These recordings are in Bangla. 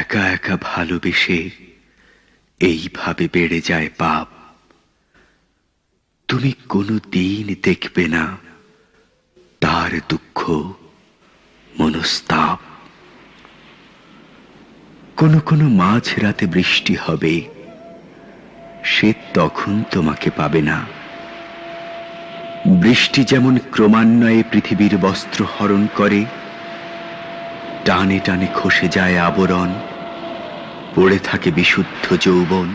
একা একা ভালোবেসে এইভাবে বেড়ে যায় পাপ। তুমি কোনো দিন দেখবে না তার দুঃখ মনস্তাপ। কোনো কোনো মাঝ রাতে বৃষ্টি হবে, সে তখন তোমাকে পাবে না। বৃষ্টি যেমন ক্রমান্বয়ে পৃথিবীর বস্ত্র হরণ করে, টানে টানে খসে যায় আবরণ, পড়ে থাকে বিশুদ্ধ যৌবন,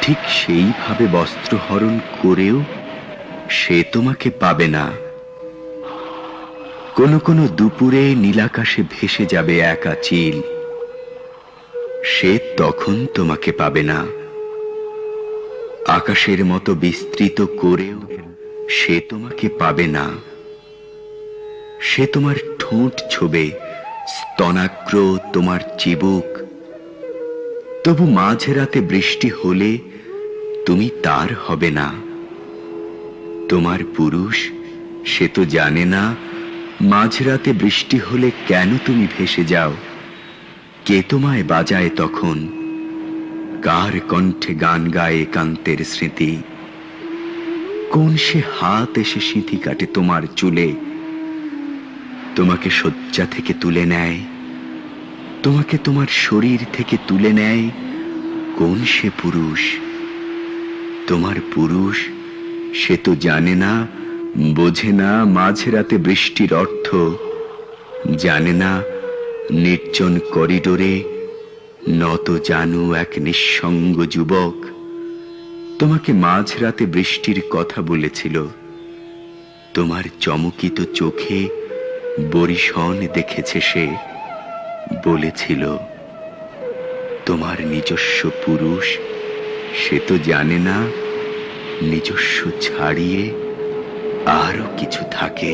ঠিক সেইভাবে বস্ত্র হরণ করেও সে তোমাকে পাবে না। কোনো কোনো দুপুরে নীলাকাশে ভেসে যাবে একা চিল, সে তখন তোমাকে পাবে না। আকাশের মতো বিস্তৃত করেও সে তোমাকে পাবে না। সে তোমার ঠোঁট ছোবে, স্তনাগ্র তোমার চিবুক, তবু মাঝরাতে বৃষ্টি হলে তুমি তার হবে না। তোমার পুরুষ সে তো জানে না মাঝরাতে বৃষ্টি হলে কেন তুমি ভেসে যাও। কে তোমায় বাজায় তখন, কার কণ্ঠে গান গায় একান্তের স্মৃতি। কোন সে হাত এসে সিঁথি কাটে তোমার চুলে, তোমাকে শয্যা থেকে তুলে নেয়, তোমাকে তোমার শরীর থেকে তুলে নেয় কোন সে পুরুষ। তোমার পুরুষ সে তো জানে না, বোঝে না মাঝরাতে বৃষ্টির অর্থ, জানে না নির্জন করিডোরে নত জানু এক নিঃসঙ্গ যুবক তোমাকে মাঝরাতে বৃষ্টির কথা বলেছিল। তোমার চমকিত চোখে বরিশন দেখেছে সে, বলেছিল তোমার নিজস্ব পুরুষ সে তো জানে না নিজস্ব ছাড়িয়ে আরো কিছু থাকে।